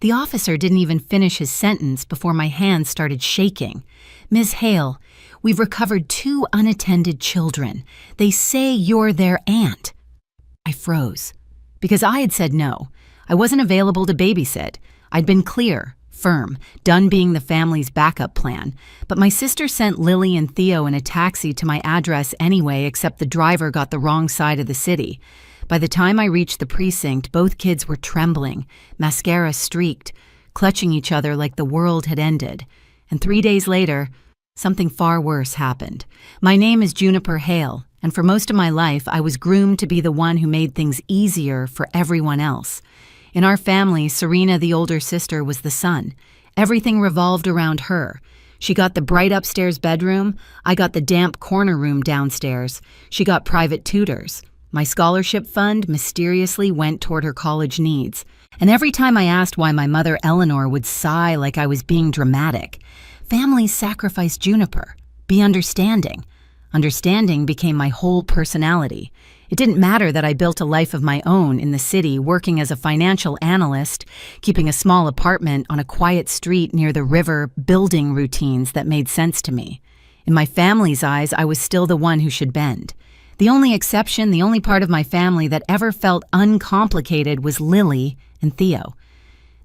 The officer didn't even finish his sentence before my hands started shaking. "Ms. Hale, we've recovered 2 unattended children. They say you're their aunt." I froze. Because I had said no. I wasn't available to babysit. I'd been clear, firm, done being the family's backup plan. But my sister sent Lily and Theo in a taxi to my address anyway, except the driver got the wrong side of the city. By the time I reached the precinct, both kids were trembling, mascara streaked, clutching each other like the world had ended. And 3 days later, something far worse happened. My name is Juniper Hale, and for most of my life, I was groomed to be the one who made things easier for everyone else. In our family, Serena, the older sister, was the sun. Everything revolved around her. She got the bright upstairs bedroom. I got the damp corner room downstairs. She got private tutors. My scholarship fund mysteriously went toward her college needs. And every time I asked why my mother Eleanor would sigh like I was being dramatic, "Families sacrifice Juniper. Be understanding." Understanding became my whole personality. It didn't matter that I built a life of my own in the city, working as a financial analyst, keeping a small apartment on a quiet street near the river, building routines that made sense to me. In my family's eyes, I was still the one who should bend. The only exception, the only part of my family that ever felt uncomplicated was Lily and Theo.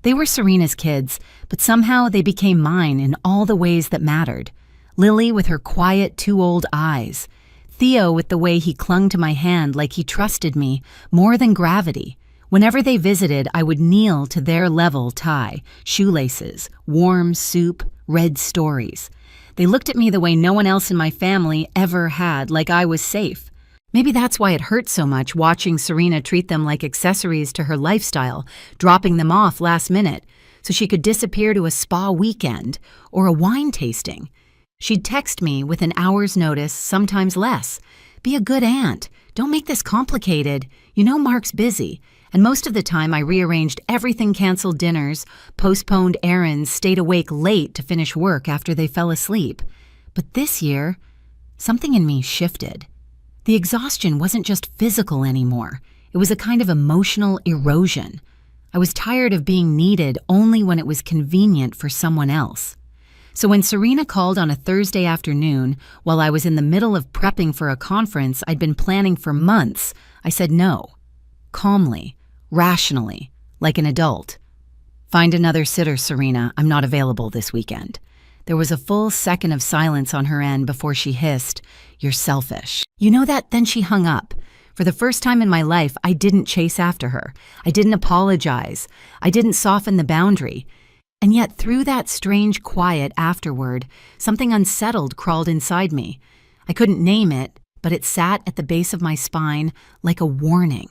They were Serena's kids, but somehow they became mine in all the ways that mattered. Lily with her quiet, too-old eyes. Theo with the way he clung to my hand like he trusted me more than gravity. Whenever they visited, I would kneel to their level tie, shoelaces, warm soup, read stories. They looked at me the way no one else in my family ever had, like I was safe. Maybe that's why it hurt so much watching Serena treat them like accessories to her lifestyle, dropping them off last minute so she could disappear to a spa weekend or a wine tasting. She'd text me with an hour's notice, sometimes less. "Be a good aunt. Don't make this complicated. You know Mark's busy." And most of the time I rearranged everything, canceled dinners, postponed errands, stayed awake late to finish work after they fell asleep. But this year, something in me shifted. The exhaustion wasn't just physical anymore. It was a kind of emotional erosion. I was tired of being needed only when it was convenient for someone else. So when Serena called on a Thursday afternoon, while I was in the middle of prepping for a conference I'd been planning for months, I said no. Calmly, rationally, like an adult. "Find another sitter, Serena. I'm not available this weekend." There was a full second of silence on her end before she hissed, "You're selfish." You know that? Then she hung up. For the first time in my life, I didn't chase after her. I didn't apologize. I didn't soften the boundary. And yet through that strange quiet afterward, something unsettled crawled inside me. I couldn't name it, but it sat at the base of my spine like a warning.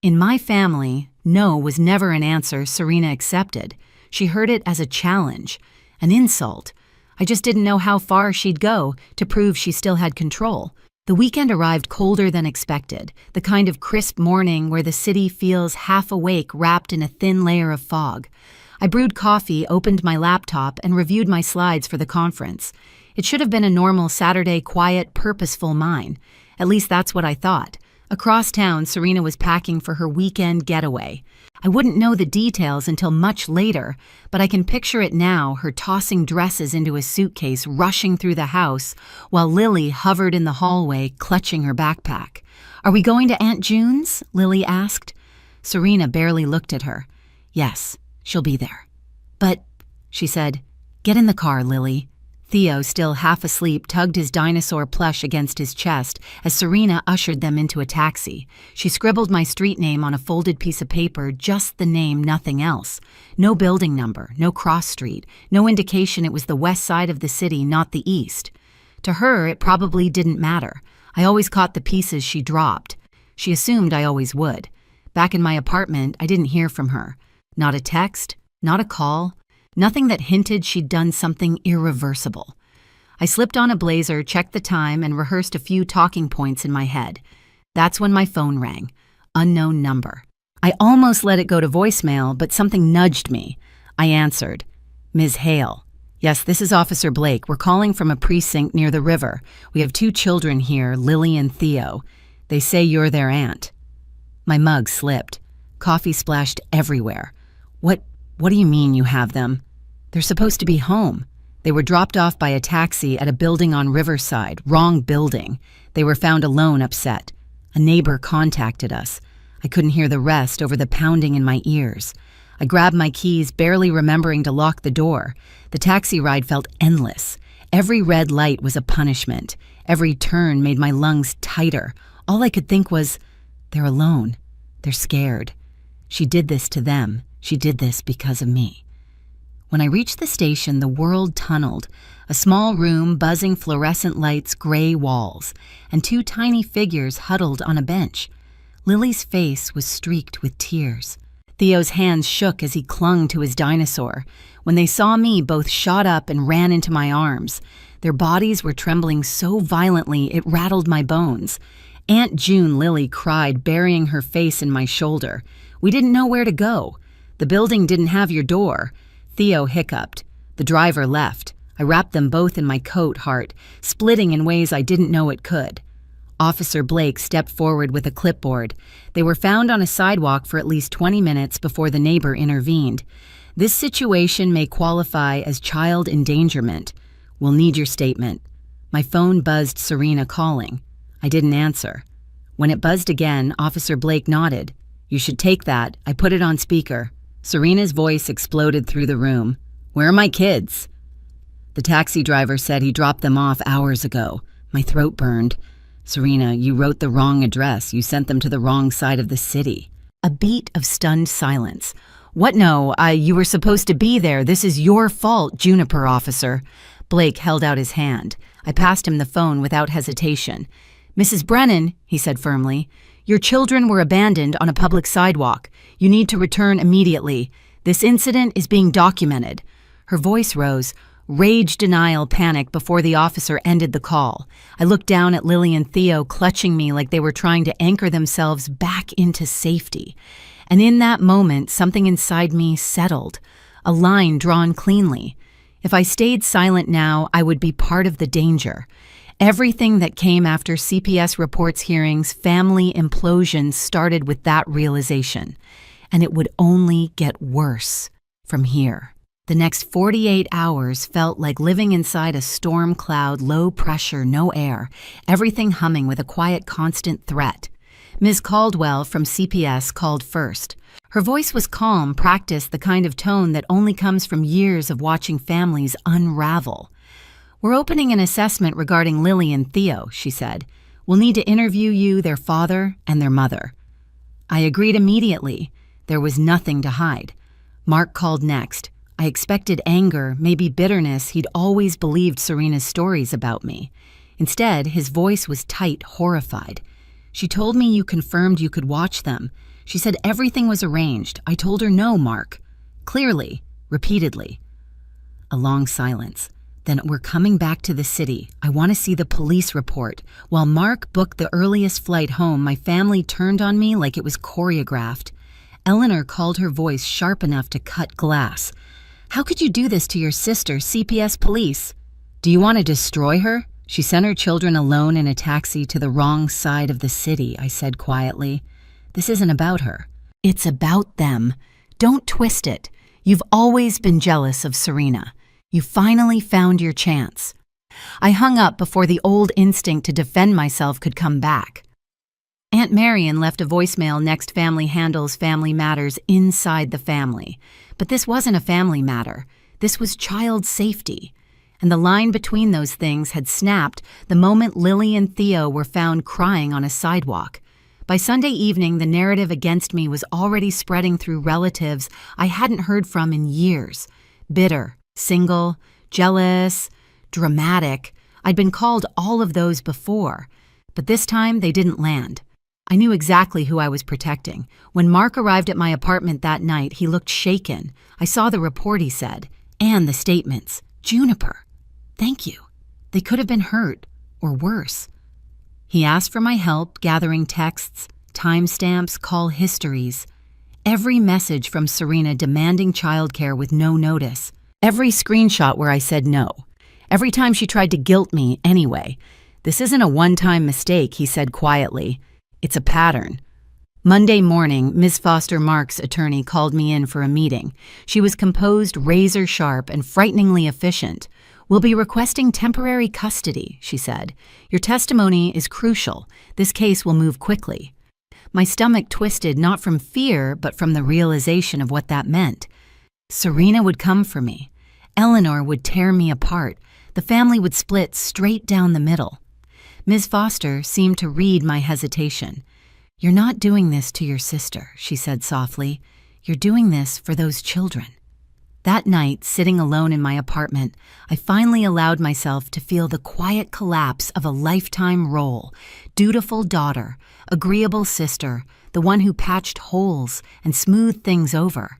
In my family, no was never an answer Serena accepted. She heard it as a challenge, an insult. I just didn't know how far she'd go to prove she still had control. The weekend arrived colder than expected, the kind of crisp morning where the city feels half awake wrapped in a thin layer of fog. I brewed coffee, opened my laptop, and reviewed my slides for the conference. It should have been a normal Saturday, quiet, purposeful mine. At least that's what I thought. Across town, Serena was packing for her weekend getaway. I wouldn't know the details until much later, but I can picture it now, her tossing dresses into a suitcase, rushing through the house, while Lily hovered in the hallway, clutching her backpack. "Are we going to Aunt June's?" Lily asked. Serena barely looked at her. "Yes, she'll be there." "But," she said, "get in the car, Lily." Theo, still half asleep, tugged his dinosaur plush against his chest as Serena ushered them into a taxi. She scribbled my street name on a folded piece of paper, just the name, nothing else. No building number, no cross street, no indication it was the west side of the city, not the east. To her, it probably didn't matter. I always caught the pieces she dropped. She assumed I always would. Back in my apartment, I didn't hear from her. Not a text, not a call. Nothing that hinted she'd done something irreversible. I slipped on a blazer, checked the time, and rehearsed a few talking points in my head. That's when my phone rang. Unknown number. I almost let it go to voicemail, but something nudged me. I answered. "Ms. Hale." "Yes, this is Officer Blake. We're calling from a precinct near the river. We have 2 children here, Lily and Theo. They say you're their aunt." My mug slipped. Coffee splashed everywhere. What do you mean you have them? They're supposed to be home. They were dropped off by a taxi at a building on Riverside. Wrong building. They were found alone, upset. A neighbor contacted us. I couldn't hear the rest over the pounding in my ears. I grabbed my keys, barely remembering to lock the door. The taxi ride felt endless. Every red light was a punishment. Every turn made my lungs tighter. All I could think was, they're alone. They're scared. She did this to them. She did this because of me. When I reached the station, the world tunneled. A small room, buzzing fluorescent lights, gray walls, and two tiny figures huddled on a bench. Lily's face was streaked with tears. Theo's hands shook as he clung to his dinosaur. When they saw me, both shot up and ran into my arms. Their bodies were trembling so violently it rattled my bones. Aunt June Lily cried, burying her face in my shoulder. We didn't know where to go. The building didn't have your door. Theo hiccuped. The driver left. I wrapped them both in my coat, heart, splitting in ways I didn't know it could. Officer Blake stepped forward with a clipboard. They were found on a sidewalk for at least 20 minutes before the neighbor intervened. This situation may qualify as child endangerment. We'll need your statement. My phone buzzed Serena calling. I didn't answer. When it buzzed again, Officer Blake nodded. You should take that. I put it on speaker. Serena's voice exploded through the room. Where are my kids? The taxi driver said he dropped them off hours ago. My throat burned. Serena, you wrote the wrong address. You sent them to the wrong side of the city. A beat of stunned silence. What? No, you were supposed to be there. This is your fault, Juniper officer. Blake held out his hand. I passed him the phone without hesitation. Mrs. Brennan, he said firmly, your children were abandoned on a public sidewalk. You need to return immediately. This incident is being documented. Her voice rose. Rage, denial, panic before the officer ended the call. I looked down at Lily and Theo clutching me like they were trying to anchor themselves back into safety. And in that moment, something inside me settled, a line drawn cleanly. If I stayed silent now, I would be part of the danger. Everything that came after CPS reports hearings, family implosions started with that realization. And it would only get worse from here. The next 48 hours felt like living inside a storm cloud, low pressure, no air, everything humming with a quiet, constant threat. Ms. Caldwell from CPS called first. Her voice was calm, practiced, the kind of tone that only comes from years of watching families unravel. We're opening an assessment regarding Lily and Theo, she said. We'll need to interview you, their father, and their mother. I agreed immediately. There was nothing to hide. Mark called next. I expected anger, maybe bitterness. He'd always believed Serena's stories about me. Instead, his voice was tight, horrified. She told me you confirmed you could watch them. She said everything was arranged. I told her no, Mark. Clearly, repeatedly. A long silence. Then we're coming back to the city. I want to see the police report. While Mark booked the earliest flight home, my family turned on me like it was choreographed. Eleanor called her voice sharp enough to cut glass. How could you do this to your sister, CPS police? Do you want to destroy her? She sent her children alone in a taxi to the wrong side of the city, I said quietly. This isn't about her. It's about them. Don't twist it. You've always been jealous of Serena. You finally found your chance. I hung up before the old instinct to defend myself could come back. Aunt Marion left a voicemail. Next family handles family matters inside the family. But this wasn't a family matter. This was child safety. And the line between those things had snapped the moment Lily and Theo were found crying on a sidewalk. By Sunday evening, the narrative against me was already spreading through relatives I hadn't heard from in years. Bitter, single, jealous, dramatic. I'd been called all of those before. But this time, they didn't land. I knew exactly who I was protecting. When Mark arrived at my apartment that night, he looked shaken. I saw the report, he said, and the statements. Juniper, thank you. They could have been hurt, or worse. He asked for my help gathering texts, timestamps, call histories. Every message from Serena demanding childcare with no notice. Every screenshot where I said no. Every time she tried to guilt me anyway. This isn't a one-time mistake, he said quietly. It's a pattern. Monday morning, Ms. Foster Mark's attorney called me in for a meeting. She was composed, razor-sharp, and frighteningly efficient. "We'll be requesting temporary custody," she said. "Your testimony is crucial. This case will move quickly." My stomach twisted not from fear, but from the realization of what that meant. Serena would come for me. Eleanor would tear me apart. The family would split straight down the middle. Ms. Foster seemed to read my hesitation. "You're not doing this to your sister," she said softly. "You're doing this for those children." That night, sitting alone in my apartment, I finally allowed myself to feel the quiet collapse of a lifetime role: dutiful daughter, agreeable sister, the one who patched holes and smoothed things over.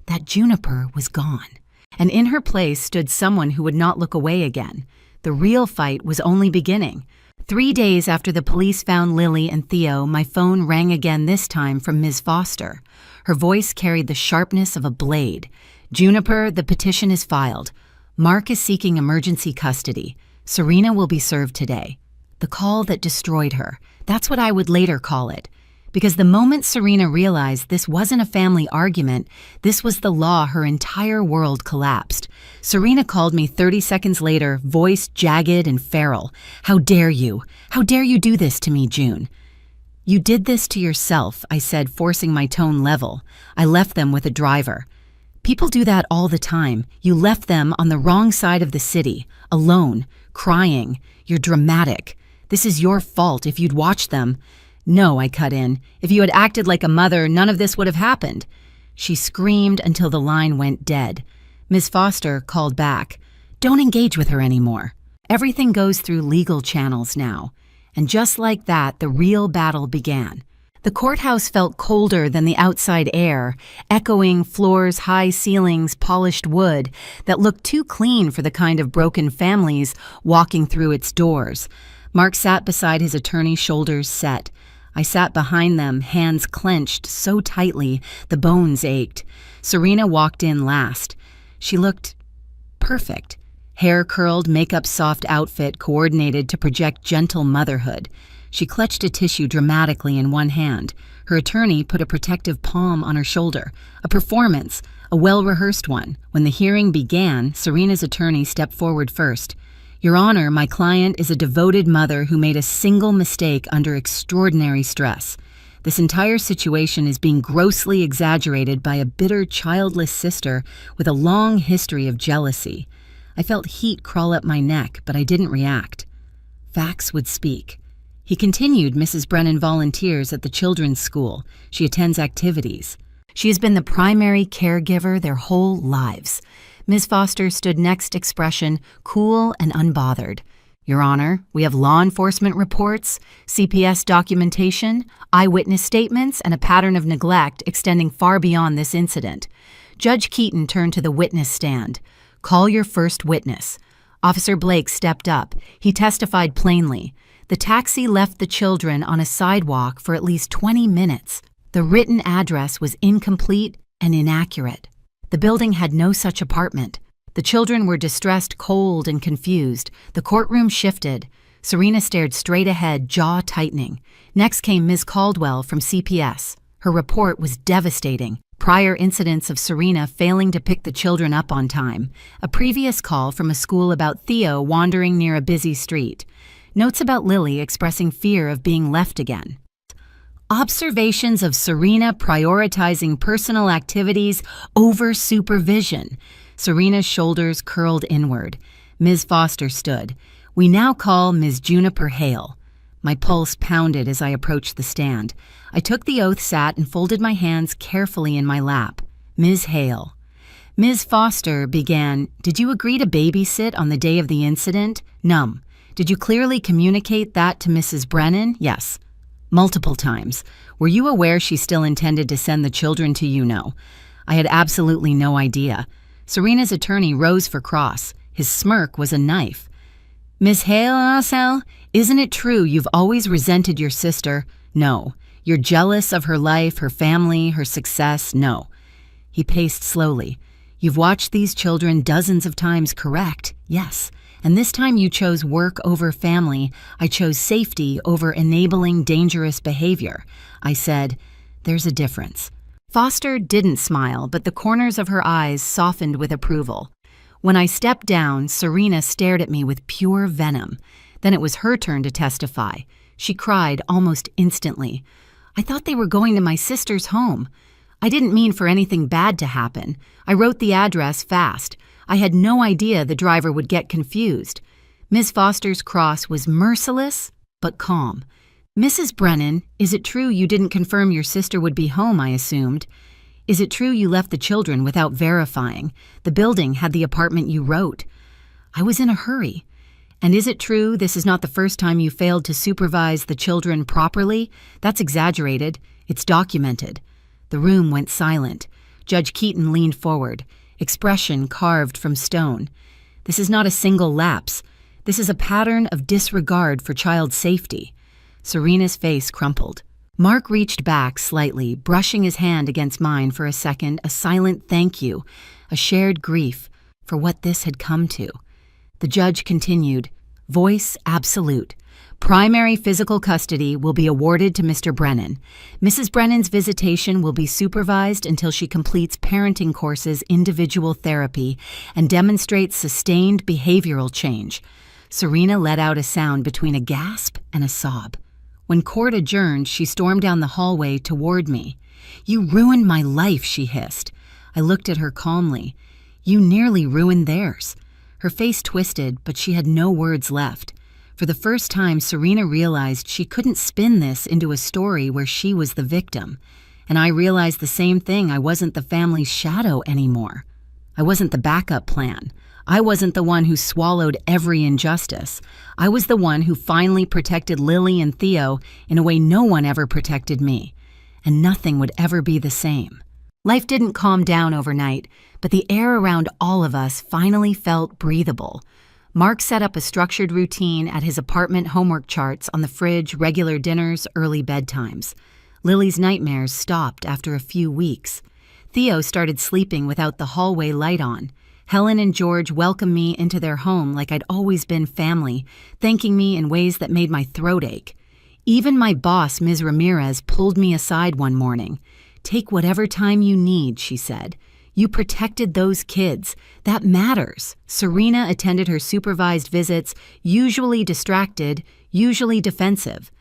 That Juniper was gone, and in her place stood someone who would not look away again. The real fight was only beginning. 3 days after the police found Lily and Theo, my phone rang again, this time from Ms. Foster. Her voice carried the sharpness of a blade. "Juniper, the petition is filed. Mark is seeking emergency custody. Serena will be served today." The call that destroyed her. That's what I would later call it. Because the moment Serena realized this wasn't a family argument, this was the law, her entire world collapsed. Serena called me 30 seconds later, voice jagged and feral. "How dare you? How dare you do this to me, June?" "You did this to yourself," I said, forcing my tone level. "I left them with a driver." "People do that all the time. You left them on the wrong side of the city, alone, crying. You're dramatic. This is your fault if you'd watched them." "No," I cut in. "If you had acted like a mother, none of this would have happened." She screamed until the line went dead. Ms. Foster called back. "Don't engage with her anymore. Everything goes through legal channels now." And just like that, the real battle began. The courthouse felt colder than the outside air, echoing floors, high ceilings, polished wood that looked too clean for the kind of broken families walking through its doors. Mark sat beside his attorney, shoulders set. I sat behind them, hands clenched so tightly the bones ached. Serena walked in last. She looked perfect. Hair curled, makeup soft outfit coordinated to project gentle motherhood. She clutched a tissue dramatically in one hand. Her attorney put a protective palm on her shoulder. A performance, a well-rehearsed one. When the hearing began, Serena's attorney stepped forward first. "Your Honor, my client is a devoted mother who made a single mistake under extraordinary stress. This entire situation is being grossly exaggerated by a bitter, childless sister with a long history of jealousy." I felt heat crawl up my neck, but I didn't react. Facts would speak. He continued. "Mrs. Brennan volunteers at the children's school. She attends activities. She has been the primary caregiver their whole lives." Ms. Foster stood next, expression cool and unbothered. "Your Honor, we have law enforcement reports, CPS documentation, eyewitness statements, and a pattern of neglect extending far beyond this incident." Judge Keaton turned to the witness stand. "Call your first witness." Officer Blake stepped up. He testified plainly. "The taxi left the children on a sidewalk for at least 20 minutes. The written address was incomplete and inaccurate. The building had no such apartment. The children were distressed, cold, and confused. The courtroom shifted. Serena stared straight ahead, jaw tightening. Next came Ms. Caldwell from CPS. Her report was devastating. Prior incidents of Serena failing to pick the children up on time. A previous call from a school about Theo wandering near a busy street. Notes about Lily expressing fear of being left again. Observations of Serena prioritizing personal activities over supervision. Serena's shoulders curled inward. Ms. Foster stood. "We now call Ms. Juniper Hale." My pulse pounded as I approached the stand. I took the oath, sat, and folded my hands carefully in my lap. "Ms. Hale." Ms. Foster began, "Did you agree to babysit on the day of the incident?" "Num." "Did you clearly communicate that to Mrs. Brennan?" "Yes." "Multiple times. Were you aware she still intended to send the children to you?" "No." I had absolutely no idea. Serena's attorney rose for cross. His smirk was a knife. "Miss Hale, isn't it true you've always resented your sister?" "No." "You're jealous of her life, her family, her success?" "No." He paced slowly. "You've watched these children dozens of times, correct?" "Yes." "And this time you chose work over family. I chose safety over enabling dangerous behavior." I said, There's a difference. Foster didn't smile, but the corners of her eyes softened with approval. When I stepped down, Serena stared at me with pure venom. Then it was her turn to testify. She cried almost instantly. I thought they were going to my sister's home. I didn't mean for anything bad to happen. I wrote the address fast. I had no idea the driver would get confused. Miss Foster's cross was merciless, but calm. Mrs. Brennan, is it true you didn't confirm your sister would be home, I assumed? Is it true you left the children without verifying? The building had the apartment you wrote. I was in a hurry. And is it true this is not the first time you failed to supervise the children properly? That's exaggerated. It's documented. The room went silent. Judge Keaton leaned forward, expression carved from stone. This is not a single lapse. This is a pattern of disregard for child safety. Serena's face crumpled. Mark reached back slightly, brushing his hand against mine for a second, a silent thank you, a shared grief for what this had come to. The judge continued, voice absolute. Primary physical custody will be awarded to Mr. Brennan. Mrs. Brennan's visitation will be supervised until she completes parenting courses, individual therapy, and demonstrates sustained behavioral change. Serena let out a sound between a gasp and a sob. When court adjourned, she stormed down the hallway toward me. You ruined my life, she hissed. I looked at her calmly. You nearly ruined theirs. Her face twisted, but she had no words left. For the first time, Serena realized she couldn't spin this into a story where she was the victim. And I realized the same thing. I wasn't the family's shadow anymore. I wasn't the backup plan. I wasn't the one who swallowed every injustice. I was the one who finally protected Lily and Theo in a way no one ever protected me. And nothing would ever be the same. Life didn't calm down overnight, but the air around all of us finally felt breathable. Mark set up a structured routine at his apartment, homework charts on the fridge, regular dinners, early bedtimes. Lily's nightmares stopped after a few weeks. Theo started sleeping without the hallway light on. Helen and George welcomed me into their home like I'd always been family, thanking me in ways that made my throat ache. Even my boss, Ms. Ramirez, pulled me aside one morning. Take whatever time you need, she said. You protected those kids. That matters. Serena attended her supervised visits, usually distracted, usually defensive.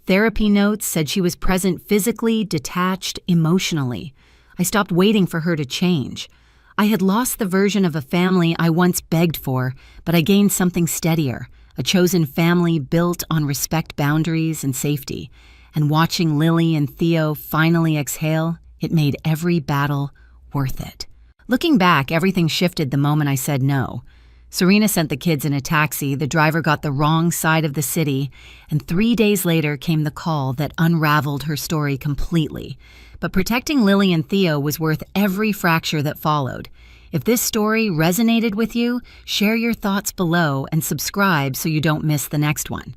Therapy notes said she was present physically, detached, emotionally. I stopped waiting for her to change. I had lost the version of a family I once begged for, but I gained something steadier, a chosen family built on respect, boundaries, and safety. And watching Lily and Theo finally exhale, it made every battle worth it. Looking back, everything shifted the moment I said no. Serena sent the kids in a taxi, the driver got the wrong side of the city, and 3 days later came the call that unraveled her story completely. But protecting Lily and Theo was worth every fracture that followed. If this story resonated with you, share your thoughts below and subscribe so you don't miss the next one.